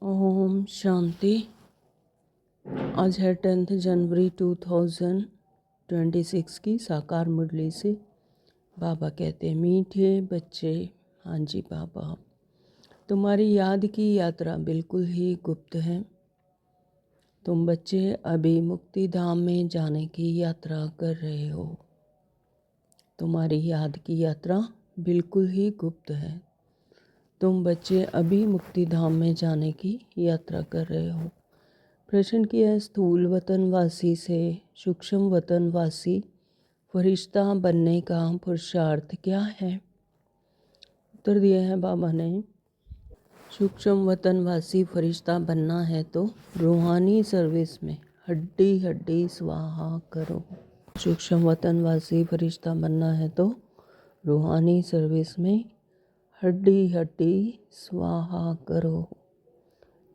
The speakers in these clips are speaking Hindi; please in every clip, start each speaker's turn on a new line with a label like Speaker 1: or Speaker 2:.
Speaker 1: ओम शांति। आज है 10 जनवरी 2026 की साकार मुरली से। बाबा कहते हैं, मीठे बच्चे, हाँ जी बाबा, तुम्हारी याद की यात्रा बिल्कुल ही गुप्त है। तुम बच्चे अभी मुक्ति धाम में जाने की यात्रा कर रहे हो। तुम्हारी याद की यात्रा बिल्कुल ही गुप्त है। तुम बच्चे अभी मुक्ति धाम में जाने की यात्रा कर रहे हो। प्रश्न किया, स्थूल वतनवासी से सूक्ष्म वतनवासी फरिश्ता बनने का पुरुषार्थ क्या है? उत्तर दिया है बाबा ने, सूक्ष्म वतनवासी फरिश्ता बनना है तो रूहानी सर्विस में हड्डी हड्डी स्वाहा करो। सूक्ष्म वतनवासी फरिश्ता बनना है तो रूहानी सर्विस में हड्डी हड्डी स्वाहा करो।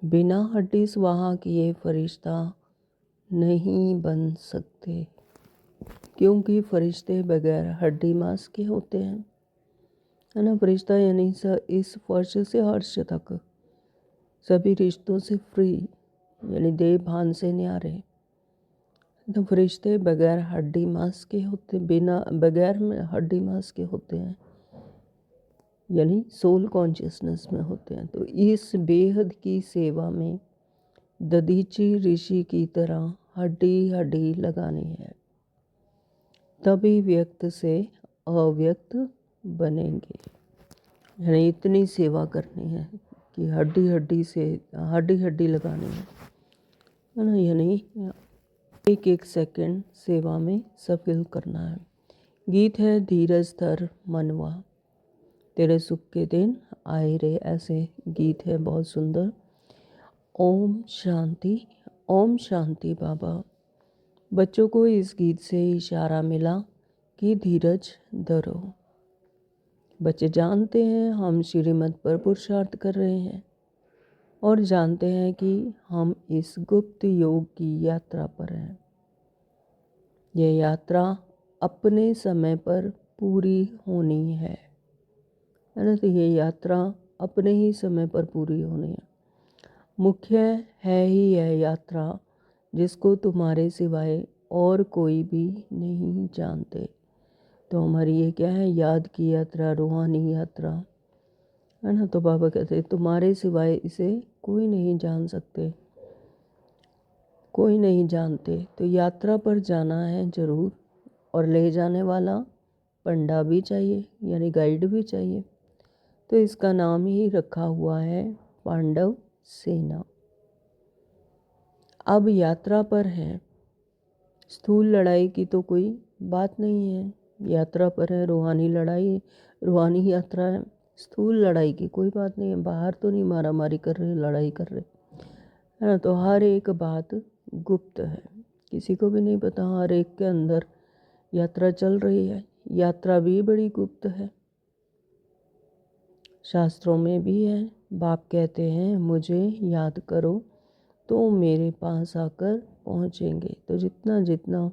Speaker 1: बिना हड्डी स्वाहा किए फरिश्ता नहीं बन सकते, क्योंकि फरिश्ते बगैर हड्डी मांस के होते हैं, है ना। फरिश्ता यानी इस फर्श से अर्श तक सभी रिश्तों से फ्री, यानी देह भान से न्यारे। तो फरिश्ते बगैर हड्डी मांस के होते, बगैर हड्डी मांस के होते हैं, यानी सोल कॉन्शियसनेस में होते हैं। तो इस बेहद की सेवा में दधीची ऋषि की तरह हड्डी हड्डी लगानी है, तभी व्यक्त से अव्यक्त बनेंगे। यानी इतनी सेवा करनी है कि हड्डी हड्डी से हड्डी हड्डी लगानी है ना। यानी एक एक सेकंड सेवा में सफल करना है। गीत है, धीरज धर मनवा, तेरे सुख के दिन आए रे। ऐसे गीत है, बहुत सुंदर। ओम शांति। ओम शांति बाबा। बच्चों को इस गीत से इशारा मिला कि धीरज धरो। बच्चे जानते हैं हम श्रीमत पर पुरुषार्थ कर रहे हैं और जानते हैं कि हम इस गुप्त योग की यात्रा पर हैं। यह यात्रा अपने समय पर पूरी होनी है ना। तो ये यात्रा अपने ही समय पर पूरी होनी है। मुख्य है ही यह यात्रा जिसको तुम्हारे सिवाय और कोई भी नहीं जानते। तो हमारी ये क्या है? याद की यात्रा, रूहानी यात्रा, है ना। तो बाबा कहते हैं तुम्हारे सिवाय इसे कोई नहीं जान सकते, कोई नहीं जानते। तो यात्रा पर जाना है जरूर, और ले जाने वाला पंडा भी चाहिए, यानी गाइड भी चाहिए। तो इसका नाम ही रखा हुआ है पांडव सेना। अब यात्रा पर है, स्थूल लड़ाई की तो कोई बात नहीं है। यात्रा पर है, रूहानी लड़ाई, रूहानी यात्रा है। स्थूल लड़ाई की कोई बात नहीं है। बाहर तो नहीं मारा मारी कर रहे, लड़ाई कर रहे, है ना। तो हर एक बात गुप्त है, किसी को भी नहीं पता। हर एक के अंदर यात्रा चल रही है। यात्रा भी बड़ी गुप्त है, शास्त्रों में भी है। बाप कहते हैं मुझे याद करो तो मेरे पास आकर पहुँचेंगे। तो जितना जितना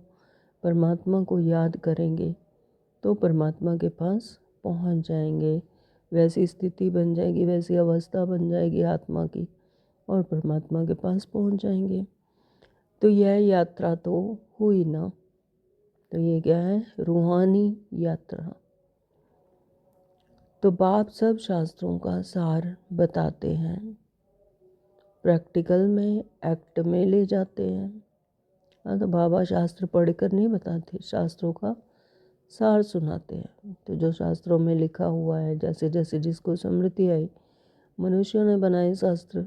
Speaker 1: परमात्मा को याद करेंगे तो परमात्मा के पास पहुँच जाएंगे। वैसी स्थिति बन जाएगी, वैसी अवस्था बन जाएगी आत्मा की, और परमात्मा के पास पहुँच जाएंगे। तो यह यात्रा तो हुई ना। तो ये क्या है? रूहानी यात्रा। तो बाप सब शास्त्रों का सार बताते हैं, प्रैक्टिकल में, एक्ट में ले जाते हैं। हाँ, तो बाबा शास्त्र पढ़कर नहीं बताते, शास्त्रों का सार सुनाते हैं। तो जो शास्त्रों में लिखा हुआ है, जैसे जैसे जिसको स्मृति आई, मनुष्यों ने बनाए शास्त्र,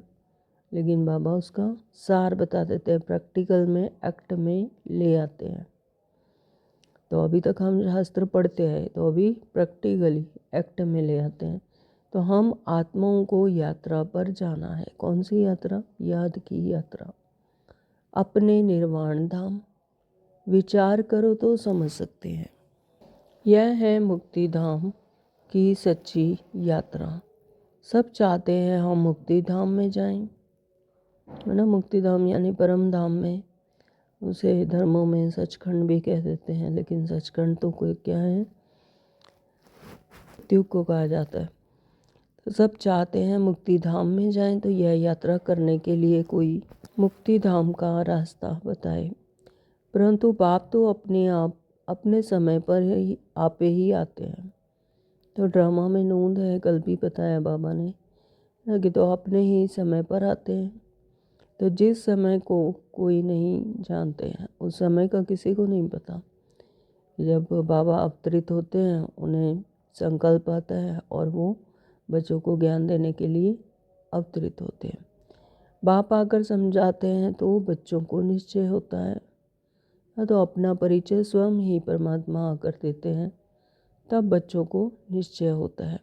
Speaker 1: लेकिन बाबा उसका सार बता देते हैं, प्रैक्टिकल में, एक्ट में ले आते हैं। तो अभी तक हम शास्त्र पढ़ते हैं, तो अभी प्रैक्टिकली एक्ट में ले आते हैं। तो हम आत्माओं को यात्रा पर जाना है। कौन सी यात्रा? याद की यात्रा, अपने निर्वाण धाम। विचार करो तो समझ सकते हैं। यह है मुक्ति धाम की सच्ची यात्रा। सब चाहते हैं हम मुक्ति धाम में जाएं, है ना। मुक्ति धाम यानी परम धाम में। उसे धर्मों में सचखंड भी कह देते हैं, लेकिन सचखंड तो कोई क्या है? मृत्यु को कहा जाता है। सब चाहते हैं मुक्ति धाम में जाएं, तो यह यात्रा करने के लिए कोई मुक्ति धाम का रास्ता बताए। परंतु बाप तो अपने आप अपने समय पर ही आपे ही आते हैं। तो ड्रामा में नूंद है, कल भी बताया बाबा ने कि तो अपने ही समय पर आते हैं। तो जिस समय को कोई नहीं जानते हैं, उस समय का किसी को नहीं पता। जब बाबा अवतरित होते हैं, उन्हें संकल्प आता है और वो बच्चों को ज्ञान देने के लिए अवतरित होते हैं। बाप आकर समझाते हैं तो बच्चों को निश्चय होता है। तो अपना परिचय स्वयं ही परमात्मा आकर देते हैं, तब बच्चों को निश्चय होता है।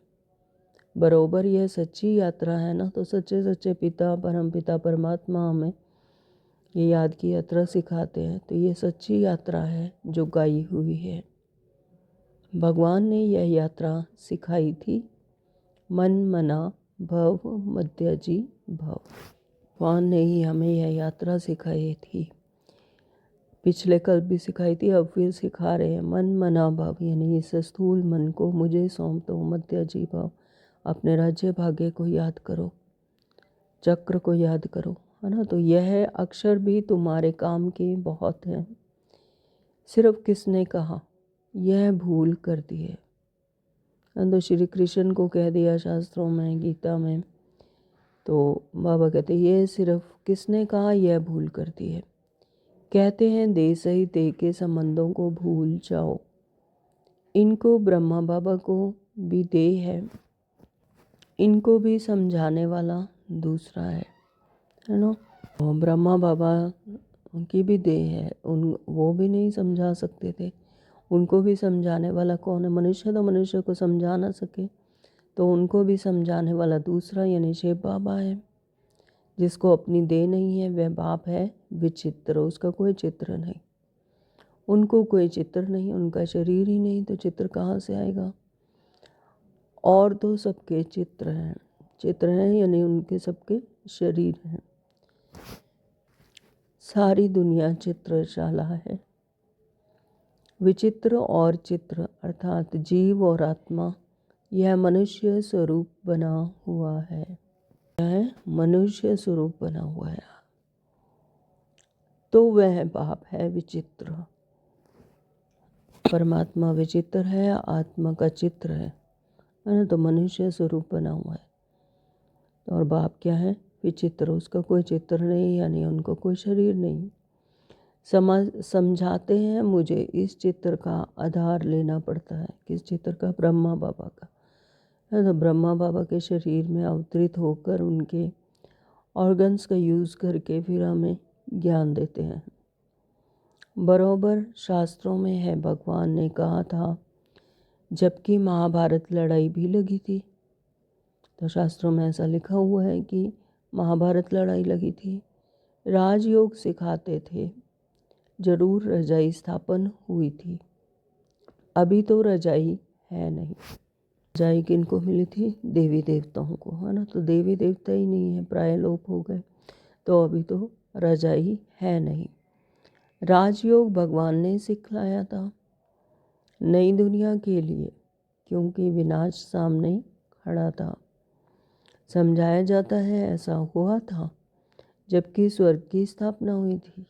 Speaker 1: बरोबर यह सच्ची यात्रा है ना। तो सच्चे सच्चे पिता परम पिता परमात्मा हमें ये याद की यात्रा सिखाते हैं। तो ये सच्ची यात्रा है जो गाई हुई है। भगवान ने यह यात्रा सिखाई थी, मन मना भव मध्यजी भव। भगवान ने ही हमें यह यात्रा सिखाई थी। पिछले कल भी सिखाई थी, अब फिर सिखा रहे हैं। मन मना भव, यानी इस स्थूल मन को मुझे सौंप दो। मध्यजी भव, अपने राज्य भाग्य को याद करो, चक्र को याद करो, है ना। तो यह अक्षर भी तुम्हारे काम के बहुत हैं। सिर्फ किसने कहा, यह भूल कर दी है। तो श्री कृष्ण को कह दिया शास्त्रों में, गीता में। तो बाबा कहते ये सिर्फ किसने कहा, यह भूल कर दी है। कहते हैं दे सही दे के संबंधों को भूल जाओ। इनको ब्रह्मा बाबा को भी दे है, इनको भी समझाने वाला दूसरा है ना। ब्रह्मा बाबा उनकी भी देह है, वो भी नहीं समझा सकते थे। उनको भी समझाने वाला कौन है? मनुष्य तो मनुष्य को समझा ना सके, तो उनको भी समझाने वाला दूसरा यानी शिव बाबा है। जिसको अपनी देह नहीं है वह बाप है विचित्र, उसका कोई चित्र नहीं। उनको कोई चित्र नहीं, उनका शरीर ही नहीं, तो चित्र कहाँ से आएगा? और तो सबके चित्र हैं यानी उनके सबके शरीर हैं। सारी दुनिया चित्रशाला है। विचित्र और चित्र अर्थात जीव और आत्मा, यह मनुष्य स्वरूप बना हुआ है। यह मनुष्य स्वरूप बना हुआ है, तो वह बाप है विचित्र। परमात्मा विचित्र है, आत्मा का चित्र है ना। तो मनुष्य स्वरूप बना हुआ है, और बाप क्या है? विचित्र, उसका कोई चित्र नहीं, यानी उनको कोई शरीर नहीं। समझाते हैं मुझे इस चित्र का आधार लेना पड़ता है। किस चित्र का? ब्रह्मा बाबा का। तो ब्रह्मा बाबा के शरीर में अवतरित होकर उनके ऑर्गन्स का यूज़ करके फिर हमें ज्ञान देते हैं। बरोबर शास्त्रों में है, भगवान ने कहा था जबकि महाभारत लड़ाई भी लगी थी। तो शास्त्रों में ऐसा लिखा हुआ है कि महाभारत लड़ाई लगी थी। राजयोग सिखाते थे, जरूर रजाई स्थापन हुई थी। अभी तो रजाई है नहीं। रजाई किनको मिली थी? देवी देवताओं को, है ना। तो देवी देवता ही नहीं है, प्राय लोप हो गए, तो अभी तो रजाई है नहीं। राजयोग भगवान ने सिखलाया था नई दुनिया के लिए, क्योंकि विनाश सामने खड़ा था। समझाया जाता है ऐसा हुआ था जबकि स्वर्ग की स्थापना हुई थी,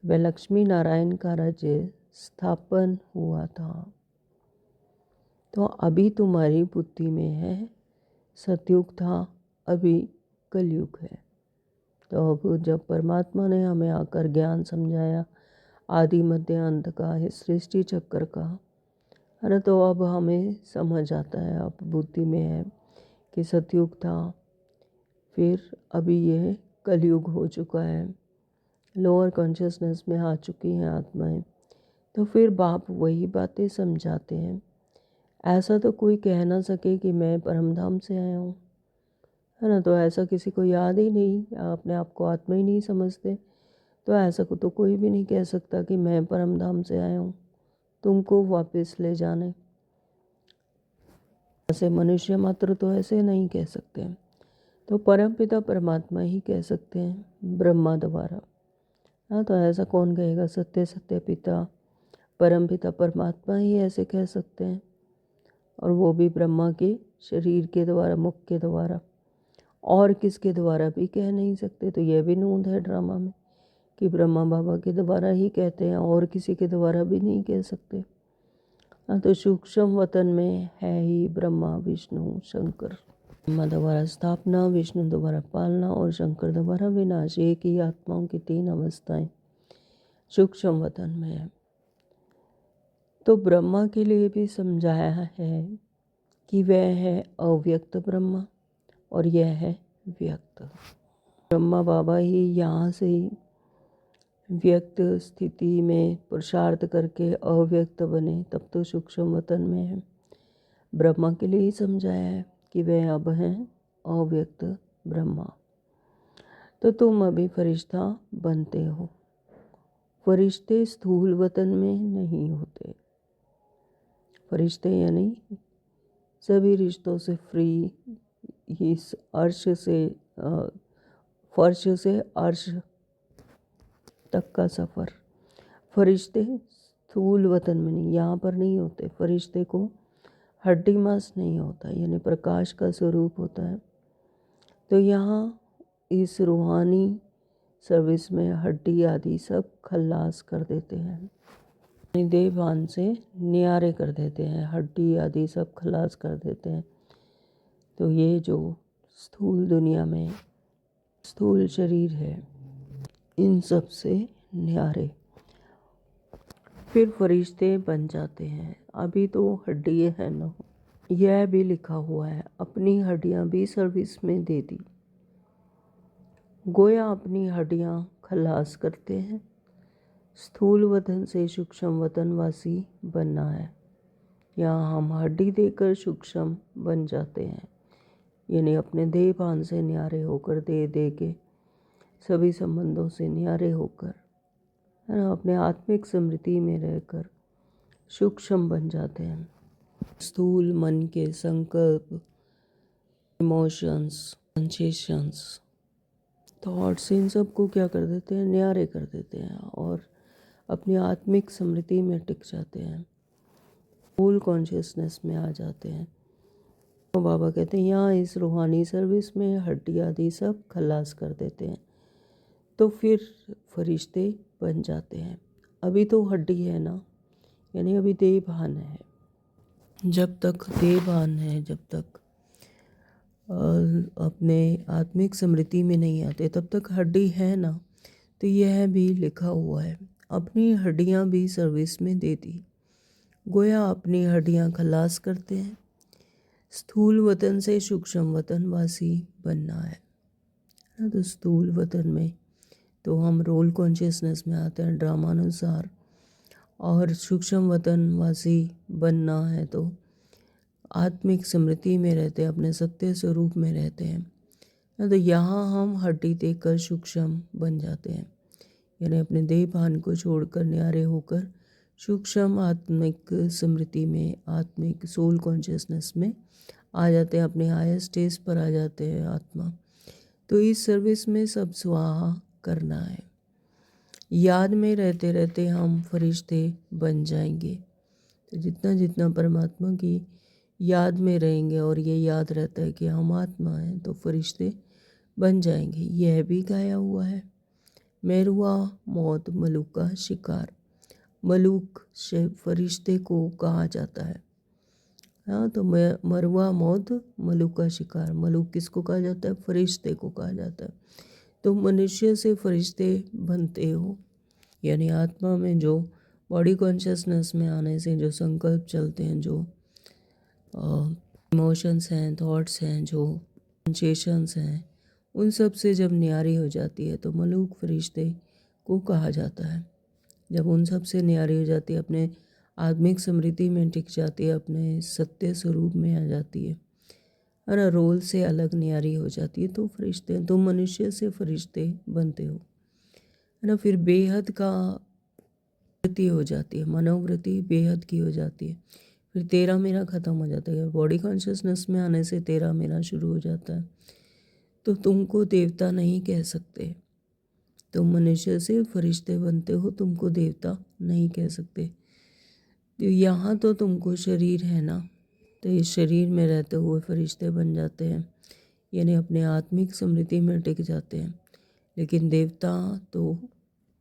Speaker 1: वह लक्ष्मी नारायण का राज्य स्थापन हुआ था। तो अभी तुम्हारी बुद्धि में है सतयुग था, अभी कलयुग है। तो अब जब परमात्मा ने हमें आकर ज्ञान समझाया आदि मध्य अंत का, इस सृष्टि चक्र का, है ना, तो अब हमें समझ आता है, अब बुद्धि में है कि सतयुग था, फिर अभी यह कलयुग हो चुका है, लोअर कॉन्शियसनेस में आ चुकी हैं आत्माएं। तो फिर बाप वही बातें समझाते हैं। ऐसा तो कोई कह ना सके कि मैं परमधाम से आया हूँ, है ना। तो ऐसा किसी को याद ही नहीं, अपने आप को आत्मा ही नहीं समझते, तो ऐसा को तो कोई भी नहीं कह सकता कि मैं परमधाम से आया हूँ, तुमको वापस ले जाने। ऐसे मनुष्य मात्र तो ऐसे नहीं कह सकते, तो परमपिता परमात्मा ही कह सकते हैं ब्रह्मा द्वारा। हाँ, तो ऐसा कौन कहेगा? सत्य सत्य पिता परमपिता परमात्मा ही ऐसे कह सकते हैं, और वो भी ब्रह्मा के शरीर के द्वारा, मुख के द्वारा, और किसके द्वारा भी कह नहीं सकते। तो यह भी नूंद है ड्रामा में कि ब्रह्मा बाबा के द्वारा ही कहते हैं, और किसी के द्वारा भी नहीं कह सकते। तो सूक्ष्म वतन में है ही ब्रह्मा विष्णु शंकर। ब्रह्मा द्वारा स्थापना, विष्णु द्वारा पालना और शंकर द्वारा विनाश, एक ही आत्माओं की तीन अवस्थाएं सूक्ष्म वतन में है। तो ब्रह्मा के लिए भी समझाया है कि वह है अव्यक्त ब्रह्मा और यह है व्यक्त। ब्रह्मा बाबा ही यहाँ से व्यक्त स्थिति में पुरुषार्थ करके अव्यक्त बने, तब तो सूक्ष्म वतन में है। ब्रह्मा के लिए ही समझाया है कि वह अब हैं अव्यक्त ब्रह्मा। तो तुम अभी फरिश्ता बनते हो। फरिश्ते स्थूल वतन में नहीं होते। फरिश्ते यानी सभी रिश्तों से फ्री, इस अर्श से फर्श से अर्श तक का सफ़र। फरिश्ते स्थूल वतन में नहीं, यहाँ पर नहीं होते। फरिश्ते को हड्डी मांस नहीं होता, यानी प्रकाश का स्वरूप होता है। तो यहाँ इस रूहानी सर्विस में हड्डी आदि सब खल्लास कर देते हैं, देवभान से न्यारे कर देते हैं, हड्डी आदि सब खल्लास कर देते हैं। तो ये जो स्थूल दुनिया में स्थूल शरीर है, इन सब से न्यारे फिर फरिश्ते बन जाते हैं। अभी तो हड्डी है ना, यह भी लिखा हुआ है, अपनी हड्डियां भी सर्विस में दे दी। गोया अपनी हड्डियां खलास करते हैं। स्थूल वतन से सूक्ष्म वतनवासी बनना है। यहाँ हम हड्डी देकर सूक्ष्म बन जाते हैं, यानी अपने देह भान से न्यारे होकर, दे दे के सभी संबंधों से न्यारे होकर, है ना, अपने आत्मिक स्मृति में रहकर सूक्ष्म बन जाते हैं। स्थूल मन के संकल्प, इमोशंस, सेंसेशंस, थॉट्स, इन सब को क्या कर देते हैं, न्यारे कर देते हैं और अपनी आत्मिक स्मृति में टिक जाते हैं, फुल कॉन्शियसनेस में आ जाते हैं। तो बाबा कहते हैं यहाँ इस रूहानी सर्विस में हड्डी आदि सब खलास कर देते हैं, तो फिर फरिश्ते बन जाते हैं। अभी तो हड्डी है ना, यानी अभी देह भान है। जब तक देह भान है, जब तक अपने आत्मिक स्मृति में नहीं आते, तब तक हड्डी है ना। तो यह भी लिखा हुआ है, अपनी हड्डियां भी सर्विस में दे दी। गोया अपनी हड्डियां खलास करते हैं। स्थूल वतन से सूक्ष्म वतनवासी बनना है। तो स्थूल वतन में तो हम रोल कॉन्शियसनेस में आते हैं ड्रामा अनुसार, और सूक्ष्म वतनवासी बनना है तो आत्मिक स्मृति में रहते हैं, अपने सत्य स्वरूप में रहते हैं। तो यहाँ हम हड्डी देखकर सूक्ष्म बन जाते हैं, यानी अपने देह भान को छोड़कर न्यारे होकर सूक्ष्म आत्मिक स्मृति में, आत्मिक सोल कॉन्शियसनेस में आ जाते हैं, अपने हायर स्टेज पर आ जाते हैं आत्मा। तो इस सर्विस में सब स्वाहा करना है। याद में रहते रहते हम फरिश्ते बन जाएंगे। तो जितना जितना परमात्मा की याद में रहेंगे और ये याद रहता है कि हम आत्मा हैं, तो फरिश्ते बन जाएंगे। यह भी गाया हुआ है, मेरुआ मौत मलूक का शिकार। मलूक से फरिश्ते को कहा जाता है। हाँ, तो मरुआ मौत मलूक का शिकार। मलूक किसको कहा जाता है, फरिश्ते को कहा जाता है। तो मनुष्य से फरिश्ते बनते हो, यानी आत्मा में जो बॉडी कॉन्शियसनेस में आने से जो संकल्प चलते हैं, जो इमोशंस हैं, थॉट्स हैं, जो सेंसेशंस हैं, उन सब से जब न्यारी हो जाती है तो मलूक फरिश्ते को कहा जाता है। जब उन सब से न्यारी हो जाती है, अपने आत्मिक स्मृति में टिक जाती है, अपने सत्य स्वरूप में आ जाती है ना, रोल से अलग न्यारी हो जाती है, तो फरिश्ते, तो मनुष्य से फरिश्ते बनते हो, है ना। फिर बेहद का वृत्ति हो जाती है, मनोवृत्ति बेहद की हो जाती है। फिर तेरा मेरा ख़त्म हो जाता है। बॉडी कॉन्शियसनेस में आने से तेरा मेरा शुरू हो जाता है। तो तुमको देवता नहीं कह सकते, तुम मनुष्य से फरिश्ते बनते हो, तुमको देवता नहीं कह सकते। तो यहाँ तो तुमको शरीर है ना, तो इस शरीर में रहते हुए फरिश्ते बन जाते हैं, यानी अपने आत्मिक स्मृति में टिक जाते हैं। लेकिन देवता तो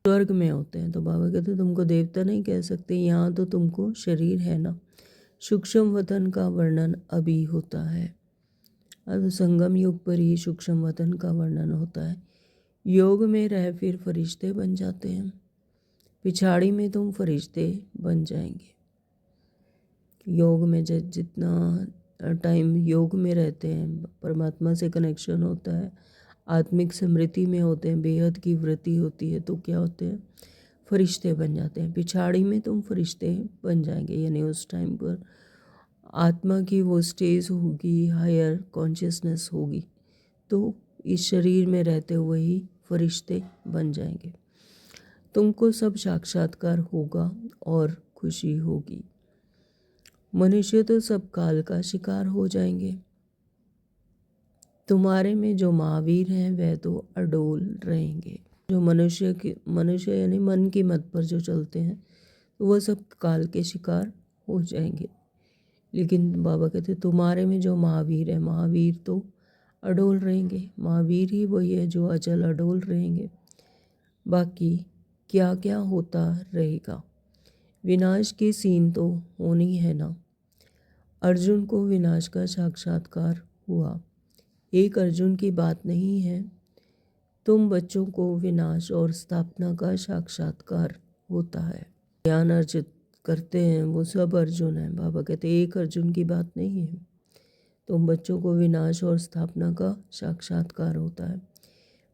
Speaker 1: स्वर्ग में होते हैं। तो बाबा कहते तुमको देवता नहीं कह सकते, यहाँ तो तुमको शरीर है ना। सूक्ष्म वतन का वर्णन अभी होता है। अब संगम युग पर ही सूक्ष्म वतन का वर्णन होता है। योग में रह फिर फरिश्ते बन जाते हैं, पिछाड़ी में तुम फरिश्ते बन जाएंगे। योग में जितना टाइम योग में रहते हैं, परमात्मा से कनेक्शन होता है, आत्मिक स्मृति में होते हैं, बेहद की वृत्ति होती है, तो क्या होते हैं, फरिश्ते बन जाते हैं। पिछाड़ी में तुम फरिश्ते बन जाएंगे, यानी उस टाइम पर आत्मा की वो स्टेज होगी, हायर कॉन्शियसनेस होगी, तो इस शरीर में रहते हुए ही फरिश्ते बन जाएंगे। तुमको सब साक्षात्कार होगा और खुशी होगी। मनुष्य तो सब काल का शिकार हो जाएंगे। तुम्हारे में जो महावीर हैं वह तो अडोल रहेंगे। जो मनुष्य यानी मन की मत पर जो चलते हैं, तो वह सब काल के शिकार हो जाएंगे। लेकिन बाबा कहते तुम्हारे में जो महावीर है, महावीर तो अडोल रहेंगे। महावीर ही वही है जो अचल अडोल रहेंगे। बाकी क्या क्या होता रहेगा, विनाश की सीन तो होनी है ना। अर्जुन को विनाश का साक्षात्कार हुआ। एक अर्जुन की बात नहीं है, तुम बच्चों को विनाश और स्थापना का साक्षात्कार होता है। ज्ञान अर्जित करते हैं वो सब अर्जुन हैं। बाबा कहते एक अर्जुन की बात नहीं है, तुम बच्चों को विनाश और स्थापना का साक्षात्कार होता है।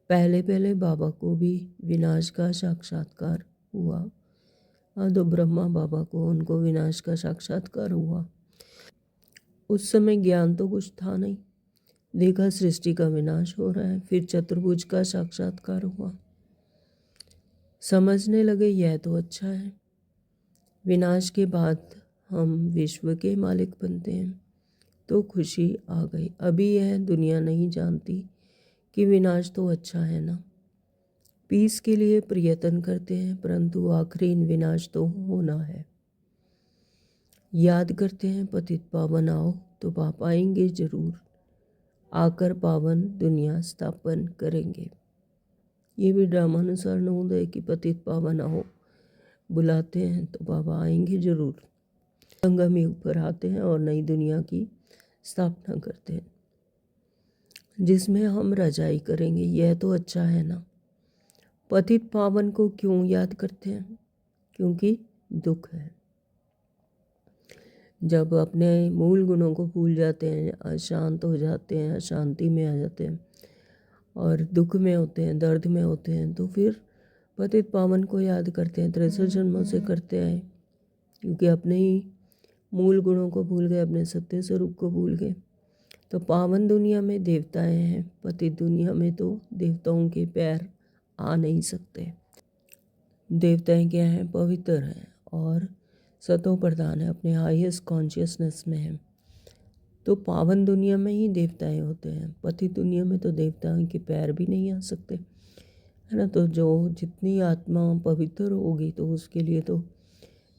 Speaker 1: पहले पहले बाबा को भी विनाश का साक्षात्कार हुआ। तो ब्रह्मा बाबा को उनको विनाश का साक्षात्कार हुआ। उस समय ज्ञान तो कुछ था नहीं, देखा सृष्टि का विनाश हो रहा है। फिर चतुर्भुज का साक्षात्कार हुआ, समझने लगे यह तो अच्छा है, विनाश के बाद हम विश्व के मालिक बनते हैं, तो खुशी आ गई। अभी यह दुनिया नहीं जानती कि विनाश तो अच्छा है ना। पीस के लिए प्रयत्न करते हैं, परंतु आखिरी विनाश तो होना है। याद करते हैं पतित पावन आओ, तो पाप आएंगे जरूर, आकर पावन दुनिया स्थापन करेंगे। ये भी ड्रामानुसार नवोदय की पतित पावन आओ बुलाते हैं, तो बाबा आएंगे जरूर। संगम युग पर आते हैं और नई दुनिया की स्थापना करते हैं, जिसमें हम रजाई करेंगे। यह तो अच्छा है ना। पतित पावन को क्यों याद करते हैं, क्योंकि दुख है। जब अपने मूल गुणों को भूल जाते हैं, अशांत हो जाते हैं, अशांति में आ जाते हैं और दुख में होते हैं, दर्द में होते हैं, तो फिर पतित पावन को याद करते हैं। 63 जन्मों से करते आए, क्योंकि अपने ही मूल गुणों को भूल गए, अपने सत्य स्वरूप को भूल गए। तो पावन दुनिया में देवताएं हैं, पतित दुनिया में तो देवताओं के पैर आ नहीं सकते। देवताएं क्या हैं, पवित्र हैं और सतो प्रधान है, अपने हाईएस्ट कॉन्शियसनेस में है। तो पावन दुनिया में ही देवताएं होते हैं, पतित दुनिया में तो देवताओं के पैर भी नहीं आ सकते, है ना। तो जो जितनी आत्मा पवित्र होगी, तो उसके लिए तो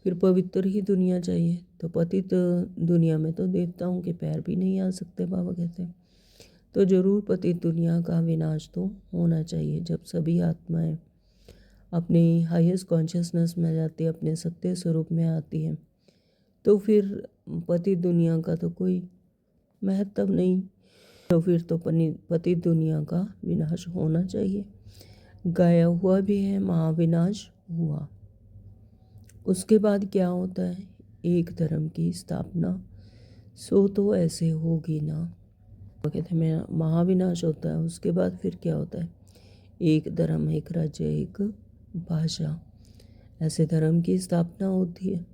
Speaker 1: फिर पवित्र ही दुनिया चाहिए। तो पतित दुनिया में तो देवताओं के पैर भी नहीं आ सकते, बाबा कहते हैं। तो जरूर पतित दुनिया का विनाश तो होना चाहिए। जब सभी आत्माएं अपनी हाईएस्ट कॉन्शियसनेस में जाती है, अपने सत्य स्वरूप में आती है, तो फिर पतित दुनिया का तो कोई महत्व नहीं। तो फिर तो पतित दुनिया का विनाश होना चाहिए। गाया हुआ भी है, महाविनाश हुआ। उसके बाद क्या होता है, एक धर्म की स्थापना, सो तो ऐसे होगी ना। कहते हैं महाविनाश होता है, उसके बाद फिर क्या होता है, एक धर्म, एक राज्य, एक भाषा, ऐसे धर्म की स्थापना होती है।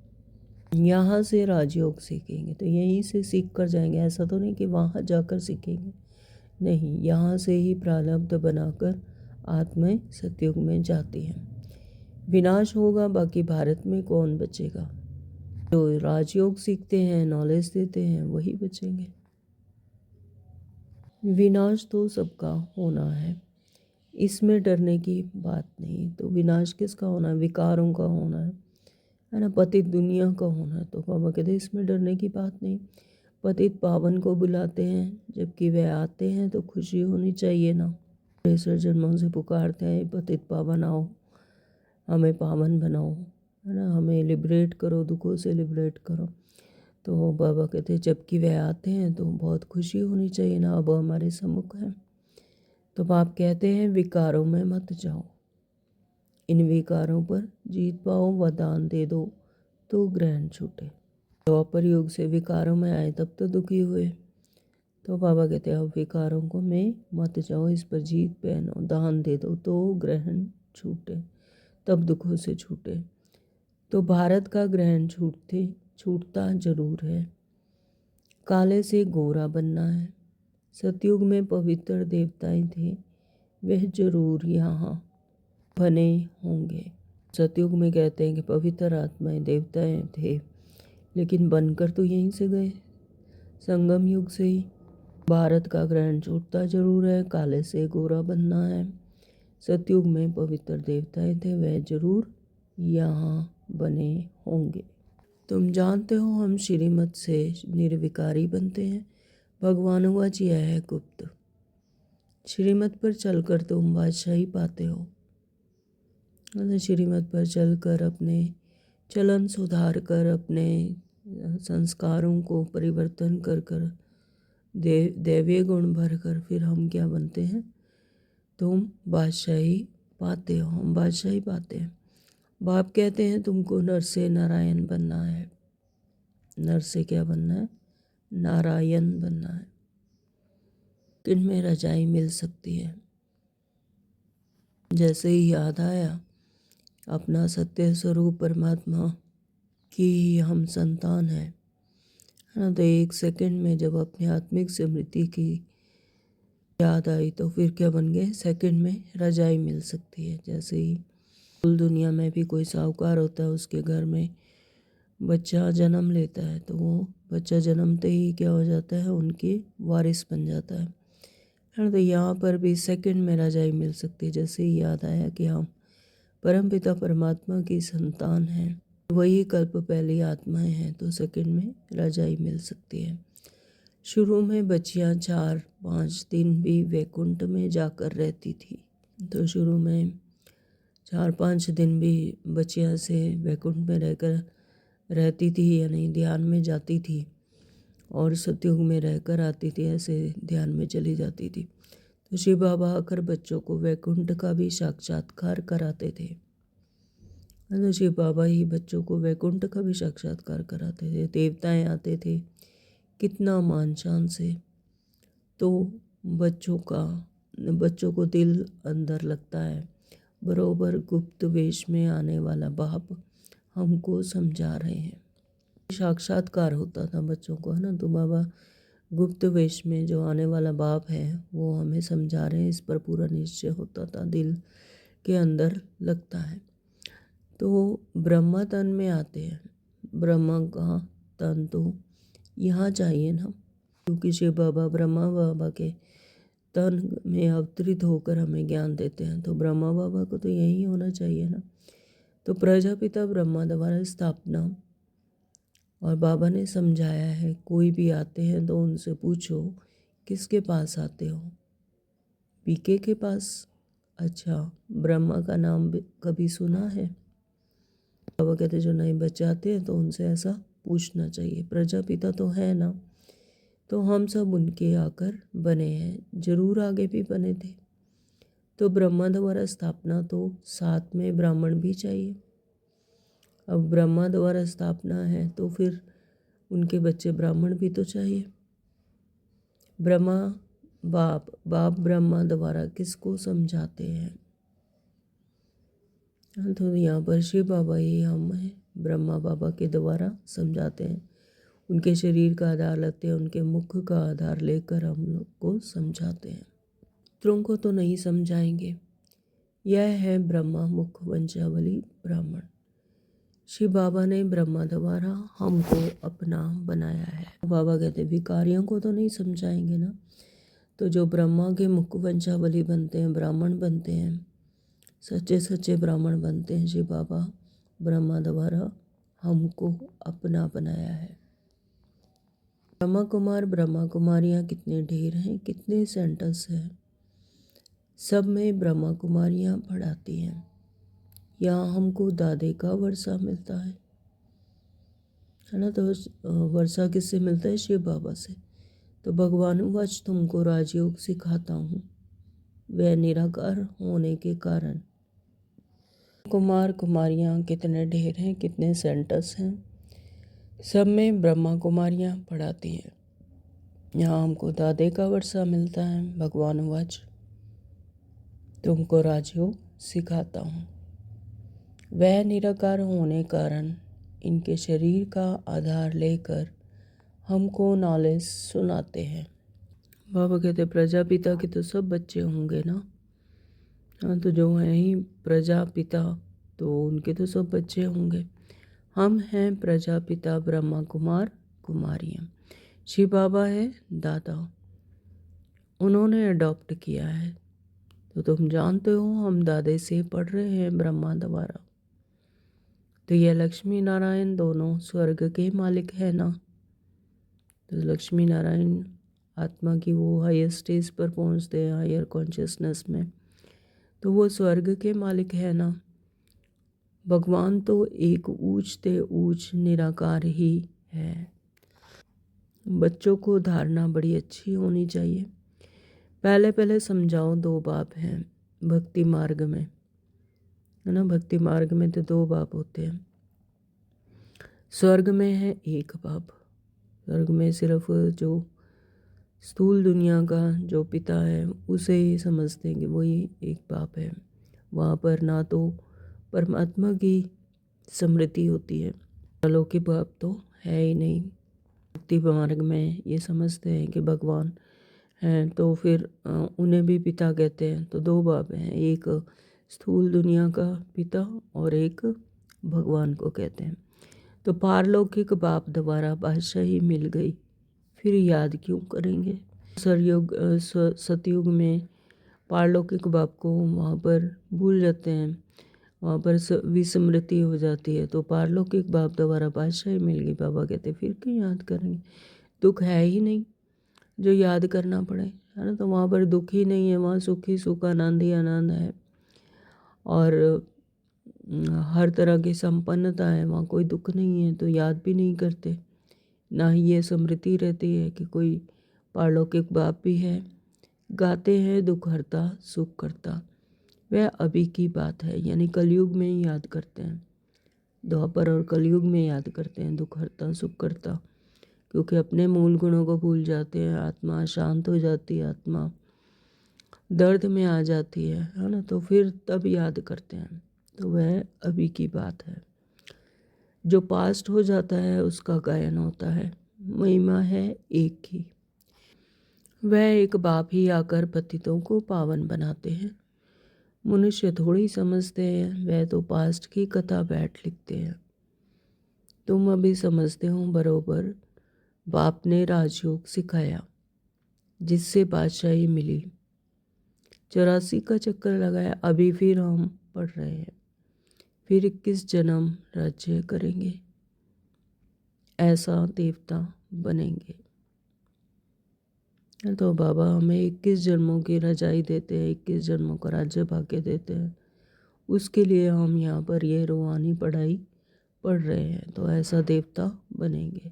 Speaker 1: यहाँ से राजयोग सीखेंगे, तो यहीं से सीख कर जाएंगे। ऐसा तो नहीं कि वहाँ जाकर सीखेंगे, नहीं, यहाँ से ही प्रारब्ध बनाकर आत्माएं सतयुग में जाती हैं। विनाश होगा, बाकी भारत में कौन बचेगा। जो राजयोग सीखते हैं, नॉलेज देते हैं, वही बचेंगे। विनाश तो सबका होना है, इसमें डरने की बात नहीं। तो विनाश किसका होना है, विकारों का होना है ना, पतित दुनिया का होना है। तो बाबा कहते इसमें डरने की बात नहीं। पतित पावन को बुलाते हैं, जबकि वे आते हैं तो खुशी होनी चाहिए ना। तिरसठ जन्मों से पुकारते हैं, पतित पावन आओ, हमें पावन बनाओ, है ना, हमें लिबरेट करो, दुखों से लिबरेट करो। तो बाबा कहते हैं जबकि वे आते हैं तो बहुत खुशी होनी चाहिए ना, अब हमारे सम्मुख है। तो बाप कहते हैं विकारों में मत जाओ, इन विकारों पर जीत पाओ, वरदान दे दो तो ग्रहण छूटे। द्वापर युग से विकारों में आए तब तो दुखी हुए, तो बाबा कहते हैं अब विकारों को में मत जाओ, इस पर जीत पहनो, दान दे दो तो ग्रहण छूटे, तब दुखों से छूटे। तो भारत का ग्रहण छूटता जरूर है, काले से गोरा बनना है। सतयुग में पवित्र देवताएं थे, वह जरूर यहाँ बने होंगे। सतयुग में कहते हैं कि पवित्र आत्माएं देवताएं थे, लेकिन बनकर तो यहीं से गए, संगम युग से ही। भारत का ग्रहण छूटता जरूर है, काले से गोरा बनना है। सतयुग में पवित्र देवताएं थे, वह जरूर यहाँ बने होंगे। तुम जानते हो हम श्रीमत से निर्विकारी बनते हैं, भगवान हुआ जी है गुप्त। श्रीमत पर चलकर तुम बादशाही पाते हो। श्रीमत पर चलकर अपने चलन सुधार कर, अपने संस्कारों को परिवर्तन कर कर दैवीय गुण भर कर फिर हम क्या बनते हैं, तुम बादशाही पाते हो, हम बादशाही पाते हैं। बाप कहते हैं तुमको नर से नारायण बनना है। नर से क्या बनना है, नारायण बनना है। किनमें रजाई मिल सकती है। जैसे ही याद आया अपना सत्य स्वरूप परमात्मा की हम संतान हैं, है ना, तो एक सेकंड में जब अपनी आत्मिक स्मृति की याद आई तो फिर क्या बन गए, सेकंड में रजाई मिल सकती है। जैसे ही कुल दुनिया में भी कोई साहूकार होता है, उसके घर में बच्चा जन्म लेता है, तो वो बच्चा जन्मते ही क्या हो जाता है, उनके वारिस बन जाता है ना। तो यहाँ पर भी सेकंड में रजाई मिल सकती है। जैसे ही याद आया कि हम परमपिता परमात्मा की संतान हैं, वही कल्प पहली आत्माएं हैं, तो सेकंड में रजाई मिल सकती है। शुरू में बच्चियाँ 4-5 दिन भी वैकुंठ में जाकर रहती थी, तो शुरू में 4-5 दिन भी बच्चियाँ से वैकुंठ में रहकर रहती थी, यानी ध्यान में जाती थी, और सतयुग में रहकर आती थी, ऐसे ध्यान में चली जाती थी। तो शिव बाबा आकर बच्चों को वैकुंठ का भी साक्षात्कार कराते थे। तो शिव बाबा ही बच्चों को वैकुंठ का भी साक्षात्कार कराते थे। देवताएं आते थे कितना मान शान से, तो बच्चों को दिल अंदर लगता है। बरोबर गुप्त वेश में आने वाला बाप हमको समझा रहे हैं। साक्षात्कार होता था बच्चों को, है ना, तो बाबा गुप्त वेश में जो आने वाला बाप है वो हमें समझा रहे हैं, इस पर पूरा निश्चय होता था, दिल के अंदर लगता है। तो ब्रह्मा तन में आते हैं, ब्रह्मा का तन तो यहाँ चाहिए ना, क्योंकि शिव बाबा ब्रह्मा बाबा के तन में अवतरित होकर हमें ज्ञान देते हैं, तो ब्रह्मा बाबा को तो यही होना चाहिए ना। तो प्रजापिता ब्रह्मा द्वारा स्थापना, और बाबा ने समझाया है कोई भी आते हैं तो उनसे पूछो किसके पास आते हो, पीके के पास। अच्छा, ब्रह्मा का नाम कभी सुना है? बाबा कहते जो नए बच्चे आते हैं तो उनसे ऐसा पूछना चाहिए। प्रजापिता तो है ना, तो हम सब उनके आकर बने हैं, जरूर आगे भी बने थे। तो ब्रह्मा द्वारा स्थापना, तो साथ में ब्राह्मण भी चाहिए। अब ब्रह्मा द्वारा स्थापना है तो फिर उनके बच्चे ब्राह्मण भी तो चाहिए। ब्रह्मा बाप ब्रह्मा द्वारा किसको समझाते हैं? तो यहाँ पर शिव बाबा ही हम हैं, ब्रह्मा बाबा के द्वारा समझाते हैं। उनके शरीर का आधार लेते हैं, उनके मुख का आधार लेकर हम लोग को समझाते हैं। पुत्रों को तो नहीं समझाएंगे। यह है ब्रह्मा मुख वंशावली ब्राह्मण। शिव बाबा ने ब्रह्मा द्वारा हमको अपना बनाया है। बाबा कहते भिखारियों को तो नहीं समझाएंगे ना, तो जो ब्रह्मा के मुख वंशावली बनते हैं, ब्राह्मण बनते हैं, सच्चे सच्चे ब्राह्मण बनते हैं, शिव बाबा ब्रह्मा द्वारा हमको अपना बनाया है। ब्रह्मा कुमार ब्रह्मा कुमारियाँ कितने ढेर हैं, कितने सेंटर्स हैं, सब में ब्रह्मा कुमारियाँ पढ़ाती हैं। यहाँ हमको दादे का वर्षा मिलता है ना। तो वर्षा किससे मिलता है? शिव बाबा से। तो भगवान वच तुमको राजयोग सिखाता हूँ, वह निराकार होने के कारण। कुमार कुमारियाँ कितने ढेर हैं, कितने सेंटर्स हैं, सब में ब्रह्मा कुमारियाँ पढ़ाती हैं। यहाँ हमको दादे का वर्षा मिलता है। भगवान वच तुमको राजयोग सिखाता हूँ, वह निराकार होने कारण इनके शरीर का आधार लेकर हमको नॉलेज सुनाते हैं। बाबा कहते प्रजापिता के तो सब बच्चे होंगे ना। हाँ, तो जो हैं ही प्रजापिता, तो उनके तो सब बच्चे होंगे। हम हैं प्रजापिता ब्रह्मा कुमार कुमारियाँ। शिव बाबा है दादा, उन्होंने अडॉप्ट किया है। तो तुम जानते हो हम दादे से पढ़ रहे हैं ब्रह्मा द्वारा। तो ये लक्ष्मी नारायण दोनों स्वर्ग के मालिक है ना। तो लक्ष्मी नारायण आत्मा की वो हायर स्टेज पर पहुंचते हैं, हायर कॉन्शियसनेस में, तो वो स्वर्ग के मालिक है ना। भगवान तो एक ऊंचते ऊंच निराकार ही है। बच्चों को धारणा बड़ी अच्छी होनी चाहिए। पहले पहले समझाओ, दो बाप हैं भक्ति मार्ग में, है ना। भक्ति मार्ग में तो दो बाप होते हैं। स्वर्ग में है एक बाप। स्वर्ग में सिर्फ जो स्थूल दुनिया का जो पिता है उसे ही समझते हैं कि वही एक बाप है। वहाँ पर ना तो परमात्मा की स्मृति होती है, अलौकिक बाप तो है ही नहीं। भक्ति मार्ग में ये समझते हैं कि भगवान हैं, तो फिर उन्हें भी पिता कहते हैं। तो दो बाप हैं, एक स्थूल दुनिया का पिता और एक भगवान को कहते हैं। तो पारलौकिक बाप द्वारा बादशाही मिल गई, फिर याद क्यों करेंगे। सतयुग में पारलौकिक बाप को वहाँ पर भूल जाते हैं, वहाँ पर विस्मृति हो जाती है। तो पारलौकिक बाप द्वारा बादशाही मिल गई, बाबा कहते फिर क्यों याद करेंगे, दुख है ही नहीं जो याद करना पड़े, है ना। तो वहाँ पर दुख ही नहीं है, वहाँ सुख ही सुख, आनंद ही आनंद है, और हर तरह की संपन्नता है, वहाँ कोई दुख नहीं है। तो याद भी नहीं करते, ना ही ये स्मृति रहती है कि कोई पारलौकिक बाप भी है। गाते हैं दुख हरता सुख करता, वह अभी की बात है, यानी कलयुग में ही याद करते हैं। द्वापर और कलयुग में याद करते हैं दुख हरता सुख करता, क्योंकि अपने मूल गुणों को भूल जाते हैं। आत्मा शांत हो जाती है, आत्मा दर्द में आ जाती है ना। तो फिर तब याद करते हैं। तो वह अभी की बात है। जो पास्ट हो जाता है उसका गायन होता है। महिमा है एक की। वह एक बाप ही आकर पतितों को पावन बनाते हैं। मनुष्य थोड़ी समझते हैं, वह तो पास्ट की कथा बैठ लिखते हैं। तुम अभी समझते हो बरोबर, बाप ने राजयोग सिखाया जिससे बादशाही मिली, 84 का चक्कर लगाया, अभी फिर हम पढ़ रहे हैं, फिर 21 जन्म राज्य करेंगे, ऐसा देवता बनेंगे। तो बाबा हमें 21 जन्मों की रजाई देते हैं, 21 जन्मों का राज्य भाग्य देते हैं। उसके लिए हम यहाँ पर ये रूहानी पढ़ाई पढ़ रहे हैं। तो ऐसा देवता बनेंगे।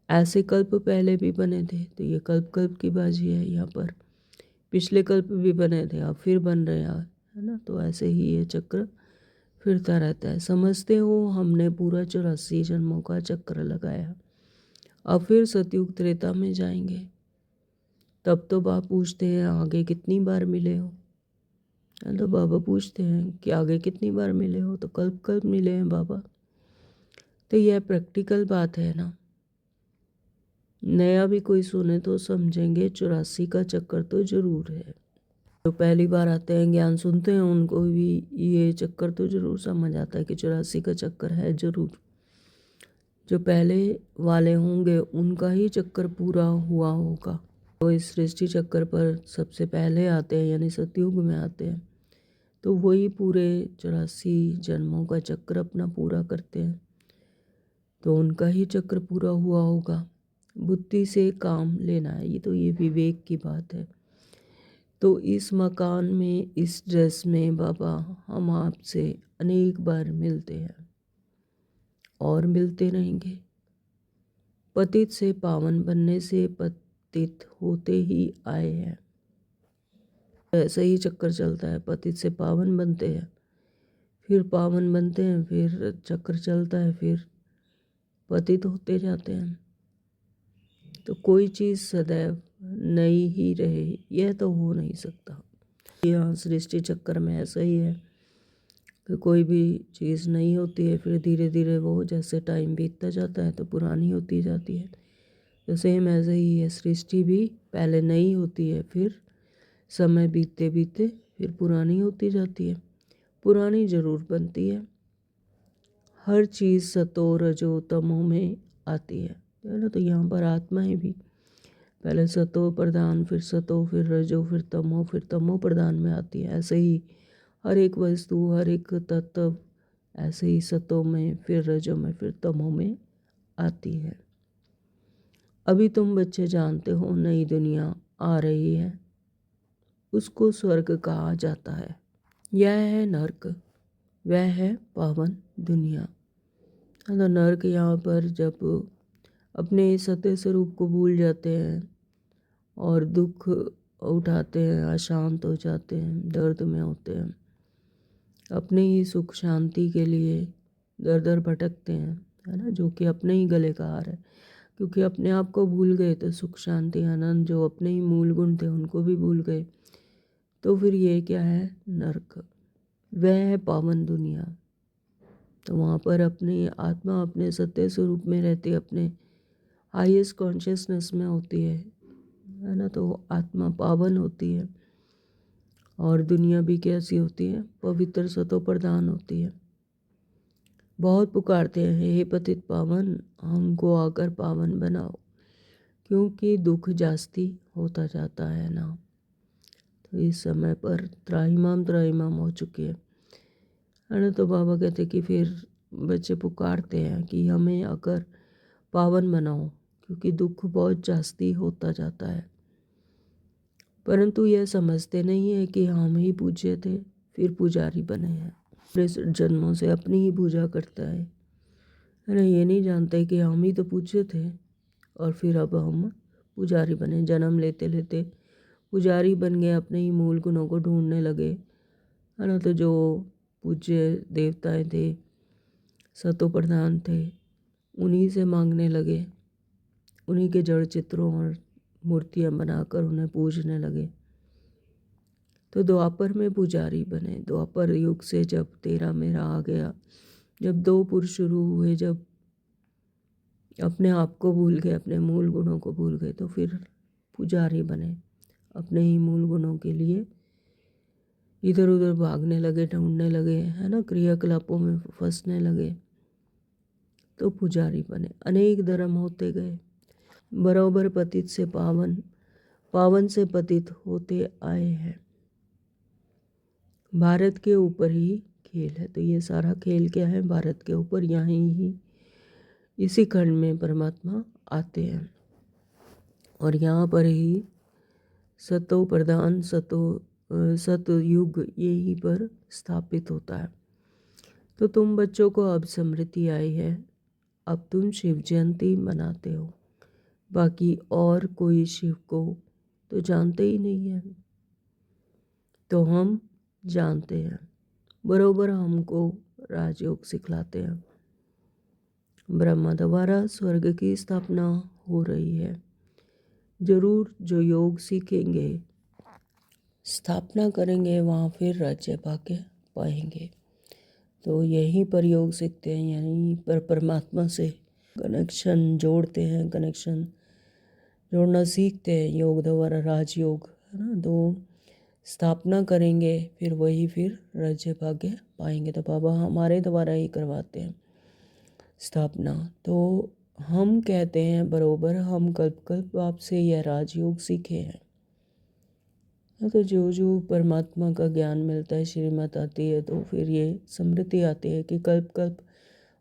Speaker 1: ऐसे कल्प पहले भी बने थे, तो ये कल्प कल्प की बाजी है यहाँ पर। पिछले कल्प भी बने थे, अब फिर बन रहे हैं, है ना। तो ऐसे ही ये चक्र फिरता रहता है। समझते हो हमने पूरा 84 जन्मों का चक्र लगाया। अब फिर सतयुग त्रेता में जाएंगे, तब तो बाबा पूछते हैं आगे कितनी बार मिले हो। तो बाबा पूछते हैं कि आगे कितनी बार मिले हो, तो कल्प कल्प मिले हैं बाबा। तो यह प्रैक्टिकल बात है ना। नया भी कोई सुने तो समझेंगे 84 का चक्कर तो जरूर है। जो पहली बार आते हैं ज्ञान सुनते हैं उनको भी ये चक्कर तो जरूर समझ आता है कि 84 का चक्कर है जरूर। जो पहले वाले होंगे उनका ही चक्कर पूरा हुआ होगा। तो इस सृष्टि चक्कर पर सबसे पहले आते हैं, यानी सतयुग में आते हैं, तो वही पूरे 84 जन्मों का चक्र अपना पूरा करते हैं। तो उनका ही चक्र पूरा हुआ होगा। बुद्धि से काम लेना है, ये विवेक की बात है। तो इस मकान में, इस ड्रेस में बाबा हम आपसे अनेक बार मिलते हैं और मिलते रहेंगे। पतित से पावन बनने से पतित होते ही आए हैं। ऐसा ही चक्कर चलता है, पतित से पावन बनते हैं, फिर पावन बनते हैं, फिर चक्कर चलता है, फिर पतित होते जाते हैं। तो कोई चीज़ सदैव नई ही रहे, यह तो हो नहीं सकता। यहाँ सृष्टि चक्कर में ऐसा ही है कि कोई भी चीज़ नई होती है, फिर धीरे धीरे वो जैसे टाइम बीतता जाता है तो पुरानी होती जाती है। तो सेम ऐसे ही है, सृष्टि भी पहले नई होती है, फिर समय बीतते बीतते फिर पुरानी होती जाती है। पुरानी जरूर बनती है। हर चीज़ सतो रजो तमो में आती है ना। तो यहाँ पर आत्माएं भी पहले सतो प्रधान, फिर सतो, फिर रजो, फिर तमो प्रधान में आती है। ऐसे ही हर एक वस्तु, हर एक तत्व ऐसे ही सतो में, फिर रजो में, फिर तमो में आती है। अभी तुम बच्चे जानते हो नई दुनिया आ रही है, उसको स्वर्ग कहा जाता है। यह है नर्क, वह है पावन दुनिया। तो नर्क यहाँ पर जब अपने सत्य स्वरूप को भूल जाते हैं और दुख उठाते हैं, अशांत हो जाते हैं, दर्द में होते हैं, अपने ही सुख शांति के लिए दर दर भटकते हैं, है ना, जो कि अपने ही गले का हार है। क्योंकि अपने आप को भूल गए तो सुख शांति आनंद जो अपने ही मूल गुण थे उनको भी भूल गए। तो फिर ये क्या है? नर्क। वह है पावन दुनिया। तो वहाँ पर अपनी आत्मा अपने सत्य स्वरूप में रहती है, अपने हाईएस्ट कॉन्शियसनेस में होती है ना। तो आत्मा पावन होती है और दुनिया भी कैसी होती है? पवित्र सतो प्रधान होती है। बहुत पुकारते हैं, हे पतित पावन, हमको आकर पावन बनाओ, क्योंकि दुख जास्ती होता जाता है ना। तो इस समय पर त्राहिमाम हो चुकी है ना। तो बाबा कहते कि फिर बच्चे पुकारते हैं कि हमें आकर पावन बनाओ, क्योंकि दुख बहुत जास्ती होता जाता है। परंतु यह समझते नहीं है कि हम ही पूज्य थे, फिर पुजारी बने हैं। पूरे जन्मों से अपनी ही पूजा करता है ना। ये नहीं जानते कि हम ही तो पूज्य थे और फिर अब हम पुजारी बने। जन्म लेते लेते पुजारी बन गए, अपने ही मूल गुणों को ढूंढने लगे, है ना। तो जो पूज्य देवताएं थे, सतो प्रधान थे, उन्हीं से मांगने लगे, उन्हीं के जड़ चित्रों और मूर्तियां बनाकर उन्हें पूजने लगे। तो द्वापर में पुजारी बने। द्वापर युग से जब तेरा मेरा आ गया, जब दो पुरुष शुरू हुए, जब अपने आप को भूल गए, अपने मूल गुणों को भूल गए, तो फिर पुजारी बने। अपने ही मूल गुणों के लिए इधर उधर भागने लगे, ढूंढने लगे, है ना, क्रियाकलापों में फंसने लगे, तो पुजारी बने। अनेक धर्म होते गए, बराबर पतित से पावन, पावन से पतित होते आए हैं। भारत के ऊपर ही खेल है। तो ये सारा खेल क्या है? भारत के ऊपर। यहाँ ही इसी खंड में परमात्मा आते हैं और यहाँ पर ही सतो प्रधान, सतयुग यहीं पर स्थापित होता है। तो तुम बच्चों को अब स्मृति आई है, अब तुम शिव जयंती मनाते हो। बाकी और कोई शिव को तो जानते ही नहीं है, तो हम जानते हैं। बरोबर हमको राजयोग सिखलाते हैं। ब्रह्मा द्वारा स्वर्ग की स्थापना हो रही है। जरूर जो योग सीखेंगे, स्थापना करेंगे, वहाँ फिर राज्य भाग्य पाएंगे। तो यहीं पर योग सीखते हैं, यहीं पर परमात्मा से कनेक्शन जोड़ते हैं, कनेक्शन जोड़ना सीखते हैं योग द्वारा, राजयोग, है ना। तो स्थापना करेंगे, फिर वही फिर राज्य भाग्य पाएंगे। तो बाबा हमारे द्वारा ही करवाते हैं स्थापना। तो हम कहते हैं बरोबर हम कल्प कल्प आपसे यह राजयोग सीखे हैं। तो जो जो परमात्मा का ज्ञान मिलता है, श्रीमत आती है, तो फिर ये स्मृति आती है कि कल्प कल्प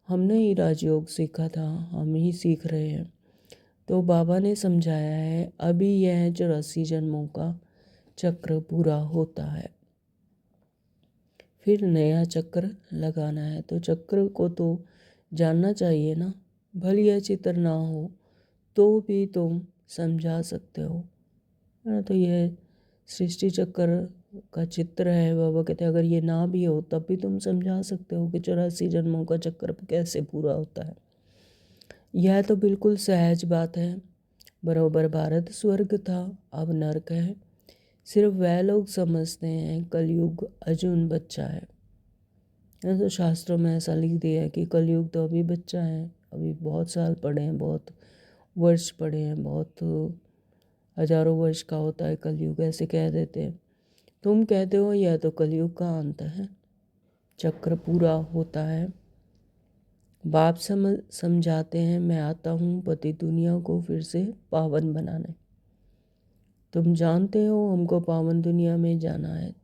Speaker 1: हमने ही राजयोग सीखा था, हम ही सीख रहे हैं। तो बाबा ने समझाया है अभी यह 84 जन्मों का चक्र पूरा होता है, फिर नया चक्र लगाना है। तो चक्र को तो जानना चाहिए ना, भले यह चित्र ना हो तो भी तुम समझा सकते हो, है ना। तो यह सृष्टि चक्र का चित्र है। बाबा कहते हैं अगर ये ना भी हो तब भी तुम समझा सकते हो कि 84 जन्मों का चक्र कैसे पूरा होता है। यह तो बिल्कुल सहज बात है। बरोबर भारत स्वर्ग था, अब नरक है। सिर्फ वह लोग समझते हैं कलयुग अजून बच्चा है। तो शास्त्रों में ऐसा लिख दिया है कि कलयुग तो अभी बच्चा है, अभी बहुत साल पड़े हैं, बहुत वर्ष पड़े हैं, बहुत हजारों वर्ष का होता है कलयुग, ऐसे कह देते हैं। तुम कहते हो यह तो कलयुग का अंत है, चक्र पूरा होता है। बाप समझाते हैं मैं आता हूँ पति दुनिया को फिर से पावन बनाने। तुम जानते हो हमको पावन दुनिया में जाना है।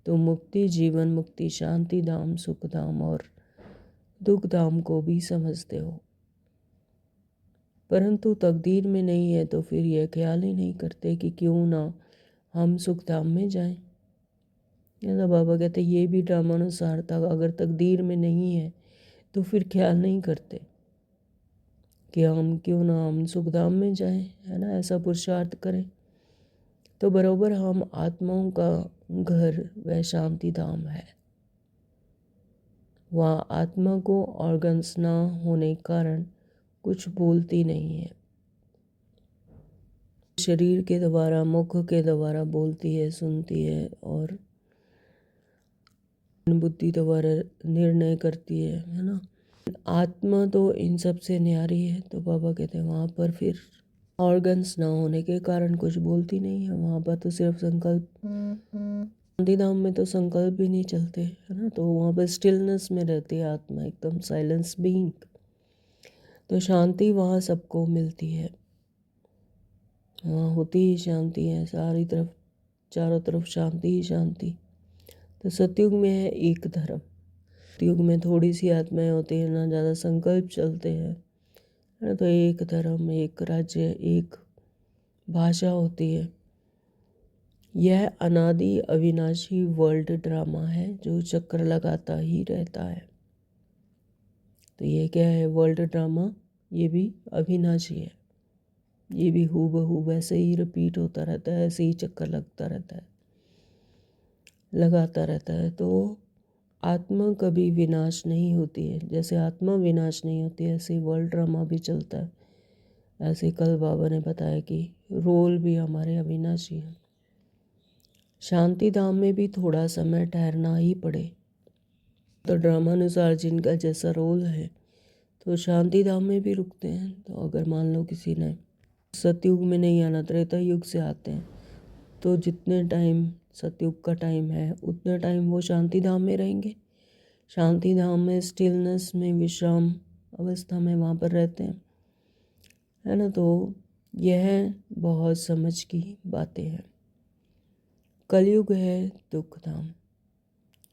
Speaker 1: तो मुक्ति, जीवन मुक्ति, शांति धाम, सुख धाम और दुख धाम को भी समझते हो, परंतु तकदीर में नहीं है तो फिर यह ख्याल ही नहीं करते कि क्यों ना हम सुख धाम में जाएं। तो बाबा कहते ये भी ड्रामानुसार था, अगर तकदीर में नहीं है तो फिर ख्याल नहीं करते कि हम क्यों ना हम सुख धाम में जाएं, है ना, ऐसा पुरुषार्थ करें। तो बरोबर हम आत्माओं का घर वह शांति धाम है। वहाँ आत्मा को ऑर्गन्स ना होने के कारण कुछ बोलती नहीं है, शरीर के द्वारा, मुख के द्वारा बोलती है, सुनती है और बुद्धि द्वारा निर्णय करती है ना। आत्मा तो इन सब से न्यारी है। तो बाबा कहते हैं वहाँ पर फिर ऑर्गन्स ना होने के कारण कुछ बोलती नहीं है, वहाँ पर तो सिर्फ संकल्प। शांति धाम में तो संकल्प भी नहीं चलते, है ना। तो वहाँ पर स्टिलनेस में रहती है आत्मा, एकदम साइलेंस बीइंग। तो शांति वहाँ सबको मिलती है, वहाँ होती ही शांति है, सारी तरफ चारों तरफ शांति ही शांति। तो सतयुग में है एक धर्म। सतयुग में थोड़ी सी आत्माएं होती है ना, ज़्यादा संकल्प चलते हैं, है ना। तो एक धर्म, एक राज्य, एक भाषा होती है। यह अनादि अविनाशी वर्ल्ड ड्रामा है जो चक्र लगाता ही रहता है। तो ये क्या है वर्ल्ड ड्रामा, ये भी अविनाशी है, ये भी हूबहू वैसे ही रिपीट होता रहता है, ऐसे ही चक्कर लगता रहता है, लगाता रहता है। तो आत्मा कभी विनाश नहीं होती है। जैसे आत्मा विनाश नहीं होती है ऐसे वर्ल्ड ड्रामा भी चलता है। ऐसे कल बाबा ने बताया कि रोल भी हमारे अविनाशी है। शांति धाम में भी थोड़ा समय ठहरना ही पड़े। तो ड्रामानुसार जिनका जैसा रोल है तो शांति धाम में भी रुकते हैं। तो अगर मान लो किसी ने सतयुग में नहीं आना, त्रेता युग से आते हैं, तो जितने टाइम सतयुग का टाइम है उतने टाइम वो शांति धाम में रहेंगे। शांति धाम में स्टिलनेस में, विश्राम अवस्था में वहाँ पर रहते हैं, है ना। तो यह बहुत समझ की बातें हैं। कलयुग है दुख धाम।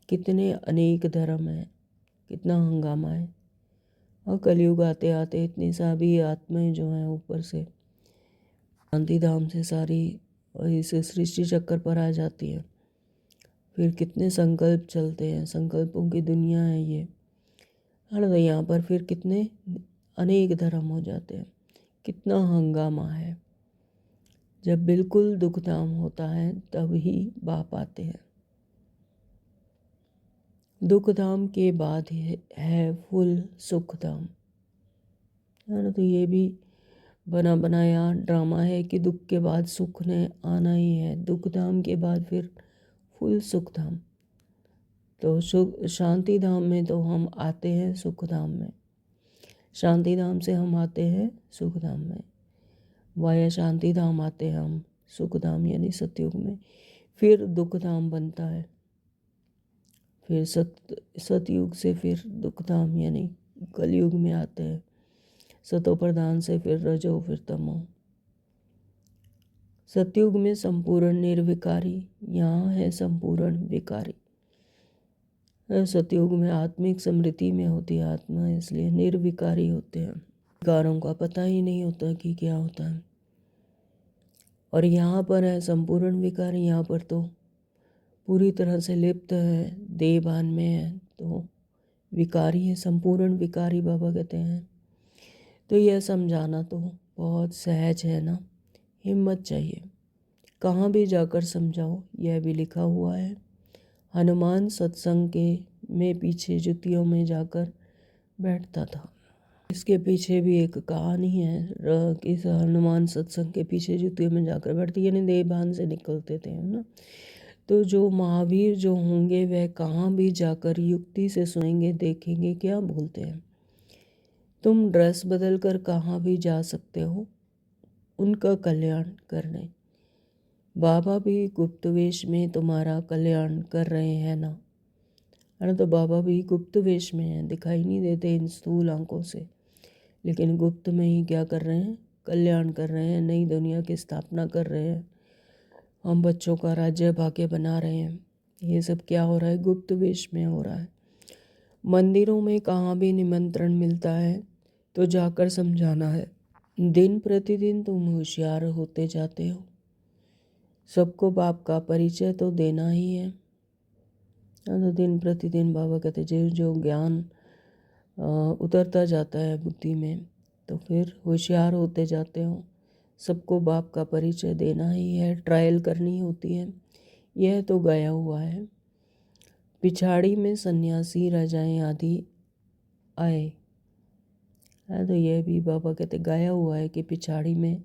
Speaker 1: कितने अनेक धर्म हैं, कितना हंगामा है। और कलयुग आते आते इतनी सारी आत्माएं जो हैं ऊपर से शांति धाम से सारी इस सृष्टि चक्कर पर आ जाती है। फिर कितने संकल्प चलते हैं, संकल्पों की दुनिया है ये, है ना। तो यहाँ पर फिर कितने अनेक धर्म हो जाते हैं, कितना हंगामा है। जब बिल्कुल दुख धाम होता है तब ही बाप आते हैं। दुख धाम के बाद है फुल सुख धाम, है ना। तो ये भी बना बनाया ड्रामा है कि दुख के बाद सुख ने आना ही है, दुख धाम के बाद फिर फुल सुख धाम। तो सुख शांति धाम में तो हम आते हैं सुख धाम में, शांति धाम से हम आते हैं सुख धाम में, वाया शांति धाम आते हैं हम सुख धाम यानी सतयुग में, फिर दुख धाम बनता है। फिर सतयुग से फिर दुख धाम यानी कलयुग में आते हैं। सतो प्रधान से फिर रजो, फिर तमो। सतयुग में संपूर्ण निर्विकारी, यहाँ है संपूर्ण विकारी। सतयुग में आत्मिक समृद्धि में होती है आत्मा, इसलिए निर्विकारी होते हैं। विकारों का पता ही नहीं होता कि क्या होता है। और यहाँ पर है संपूर्ण विकार, यहाँ पर तो पूरी तरह से लिप्त है, देहभान में है, तो विकारी है, संपूर्ण विकारी बाबा कहते हैं। तो यह समझाना तो बहुत सहज है ना, हिम्मत चाहिए। कहाँ भी जाकर समझाओ, यह भी लिखा हुआ है। हनुमान सत्संग के में पीछे जुतियों में जाकर बैठता था। इसके पीछे भी एक कहानी है कि हनुमान सत्संग के पीछे जुतियों में जाकर बैठते, यानी देहभान से निकलते थे, है ना। तो जो महावीर जो होंगे वह कहाँ भी जाकर युक्ति से सुनेंगे, देखेंगे क्या बोलते हैं। तुम ड्रेस बदल कर कहाँ भी जा सकते हो उनका कल्याण करने। बाबा भी गुप्त वेश में तुम्हारा कल्याण कर रहे हैं ना, है ना। तो बाबा भी गुप्त वेश में हैं, दिखाई नहीं देते इन स्थूल आंखों से, लेकिन गुप्त में ही क्या कर रहे हैं, कल्याण कर रहे हैं, नई दुनिया की स्थापना कर रहे हैं। हम बच्चों का राज्य भाग्य बना रहे हैं। ये सब क्या हो रहा है, गुप्त वेश में हो रहा है। मंदिरों में कहाँ भी निमंत्रण मिलता है तो जाकर समझाना है। दिन प्रतिदिन तुम होशियार होते जाते हो, सबको बाप का परिचय तो देना ही है। तो दिन प्रतिदिन बाबा कहते जो ज्ञान उतरता जाता है बुद्धि में, तो फिर होशियार होते जाते हो, सबको बाप का परिचय देना ही है, ट्रायल करनी होती है। यह तो गया हुआ है। पिछाड़ी में सन्यासी राजाएं आदि आए है, तो यह भी बाबा कहते गाया हुआ है कि पिछाड़ी में,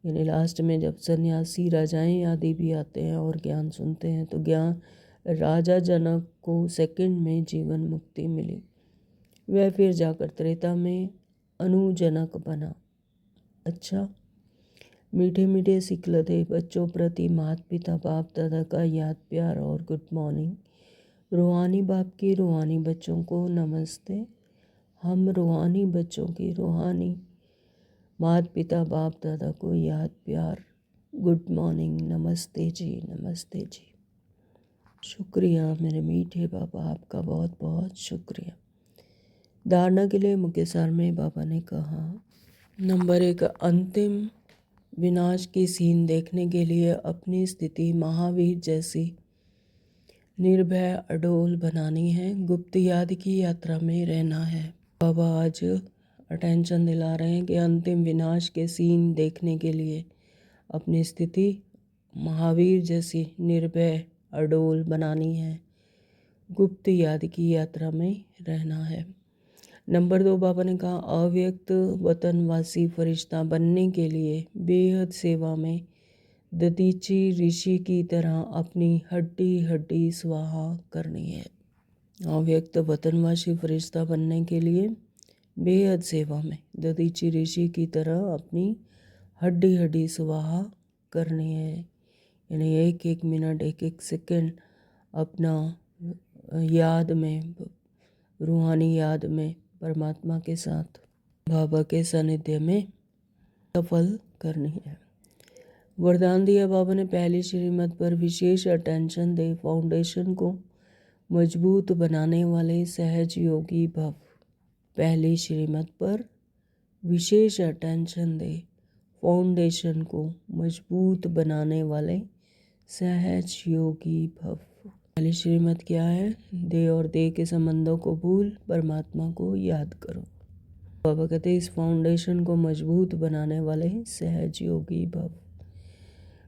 Speaker 1: यानी लास्ट में जब सन्यासी राजाएं आदि भी आते हैं और ज्ञान सुनते हैं, तो ज्ञान राजा जनक को सेकंड में जीवन मुक्ति मिली। वह फिर जाकर त्रेता में अनुजनक बना। अच्छा, मीठे मीठे सिखलते बच्चों प्रति माता पिता बाप दादा का याद प्यार और गुड मॉर्निंग। रूहानी बाप की रूहानी बच्चों को नमस्ते। हम रूहानी बच्चों की रूहानी माता पिता बाप दादा को याद प्यार, गुड मॉर्निंग, नमस्ते जी, नमस्ते जी। शुक्रिया मेरे मीठे बाबा, आपका बहुत बहुत शुक्रिया। धारणा के लिए मुख्य सार में बाबा ने कहा, नंबर 1, अंतिम विनाश की सीन देखने के लिए अपनी स्थिति महावीर जैसी निर्भय अडोल बनानी है। गुप्त याद की यात्रा में रहना है। बाबा आज अटेंशन दिला रहे हैं कि अंतिम विनाश के सीन देखने के लिए अपनी स्थिति महावीर जैसी निर्भय अडोल बनानी है, गुप्त याद की यात्रा में रहना है। नंबर 2, बाबा ने कहा, अव्यक्त वतनवासी फरिश्ता बनने के लिए बेहद सेवा में दतीची ऋषि की तरह अपनी हड्डी हड्डी स्वाहा करनी है। अव्यक्त वतनवासी फरिश्ता बनने के लिए बेहद सेवा में दतीची ऋषि की तरह अपनी हड्डी हड्डी स्वाहा करनी है, यानी एक एक मिनट एक एक सेकंड अपना याद में, रूहानी याद में परमात्मा के साथ बाबा के सानिध्य में सफल करनी है। वरदान दिया बाबा ने, पहली श्रीमत पर विशेष अटेंशन दे, फाउंडेशन को मजबूत बनाने वाले सहज योगी भव। पहली श्रीमत पर विशेष अटेंशन दे, फाउंडेशन को मजबूत बनाने वाले सहज योगी भव। पहली श्रीमत क्या है, दे और दे के संबंधों को भूल परमात्मा को याद करो। बाबा कहते हैं इस फाउंडेशन को मजबूत बनाने वाले सहज योगी भव।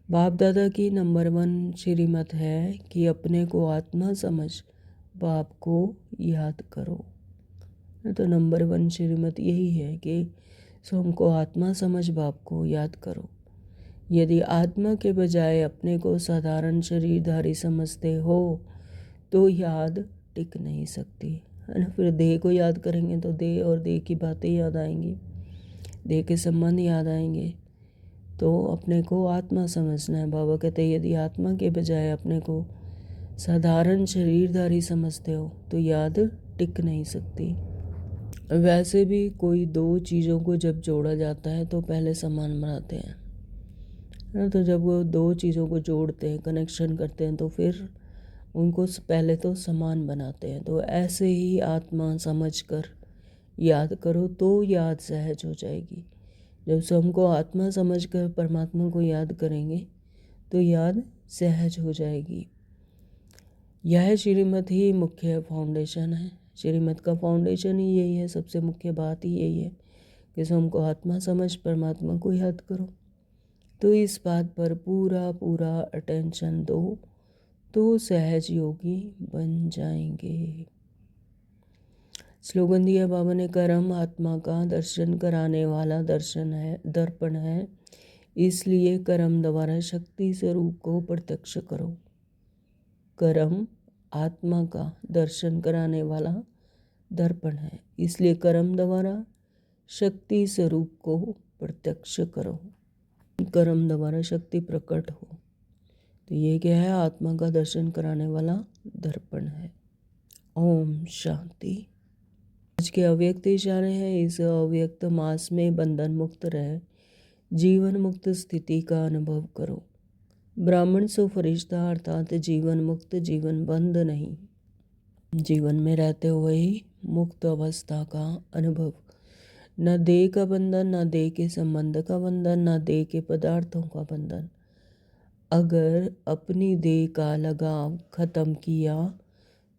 Speaker 1: बाप दादा की नंबर 1 श्रीमत है कि अपने को आत्मा समझ बाप को याद करो। तो नंबर 1 श्रीमत यही है कि हमको आत्मा समझ बाप को याद करो। यदि आत्मा के बजाय अपने को साधारण शरीरधारी समझते हो तो याद टिक नहीं सकती, है ना। फिर देह को याद करेंगे तो देह और देह की बातें याद आएंगी, देह के संबंध याद आएंगे। तो अपने को आत्मा समझना है। बाबा कहते हैं यदि आत्मा के बजाय अपने को साधारण शरीरधारी समझते हो तो याद टिक नहीं सकती। वैसे भी कोई दो चीज़ों को जब जोड़ा जाता है तो पहले समान बनाते हैं, ना। तो जब वो दो चीज़ों को जोड़ते हैं, कनेक्शन करते हैं, तो फिर उनको पहले तो समान बनाते हैं। तो ऐसे ही आत्मा समझकर याद करो तो याद सहज हो जाएगी। जब स्वयं को आत्मा समझकर परमात्मा को याद करेंगे तो याद सहज हो जाएगी। यह श्रीमत ही मुख्य फाउंडेशन है। श्रीमत का फाउंडेशन ही यही है, सबसे मुख्य बात ही यही है कि स्वयं को आत्मा समझ परमात्मा को याद करो। तो इस बात पर पूरा पूरा अटेंशन दो तो सहज योगी बन जाएंगे। स्लोगन दिया बाबा ने, कर्म आत्मा का दर्शन कराने वाला दर्पण है, इसलिए कर्म द्वारा शक्ति स्वरूप को प्रत्यक्ष करो। कर्म आत्मा का दर्शन कराने वाला दर्पण है, इसलिए कर्म द्वारा शक्ति स्वरूप को प्रत्यक्ष करो। कर्म द्वारा शक्ति प्रकट हो, तो ये क्या है? आत्मा का दर्शन कराने वाला दर्पण है। ओम शांति। आज के अव्यक्त इशारे हैं, इस अव्यक्त मास में बंधन मुक्त रहे जीवन मुक्त स्थिति का अनुभव करो। ब्राह्मण सो फरिश्ता अर्थात जीवन मुक्त, जीवन बंध नहीं। जीवन में रहते हुए ही मुक्त अवस्था का अनुभव। न देह का बंधन, न देह के संबंध का बंधन, न देह के पदार्थों का बंधन। अगर अपनी देह का लगाव खत्म किया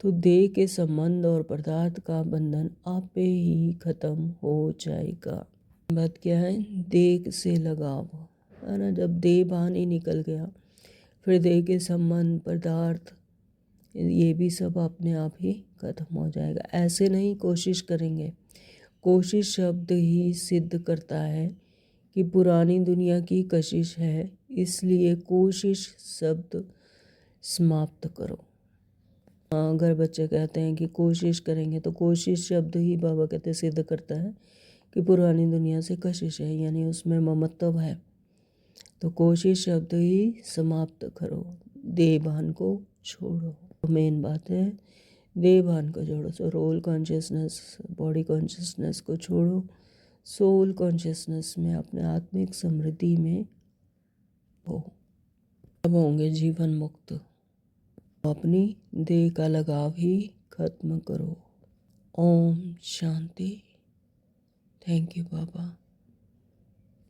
Speaker 1: तो देह के संबंध और पदार्थ का बंधन आपे ही खत्म हो जाएगा। बात क्या है? देह से लगाव है ना। जब देह बाहर ही निकल गया फिर देह के संबंध पदार्थ ये भी सब अपने आप ही खत्म हो जाएगा। ऐसे नहीं कोशिश करेंगे। कोशिश शब्द ही सिद्ध करता है कि पुरानी दुनिया की कशिश है, इसलिए कोशिश शब्द समाप्त करो। अगर बच्चे कहते हैं कि कोशिश करेंगे तो कोशिश शब्द ही बाबा कहते सिद्ध करता है कि पुरानी दुनिया से कशिश है, यानी उसमें ममत्व है। तो कोशिश शब्द ही समाप्त करो, देहभान को छोड़ो। मेन बात है देहभान को जोड़ो। So role consciousness, body consciousness को छोड़ो, सोल कॉन्शियसनेस में अपने आत्मिक समृद्धि में हो। अब होंगे जीवन मुक्त। अपनी देह का लगाव ही खत्म करो। Om Shanti. Thank you Baba.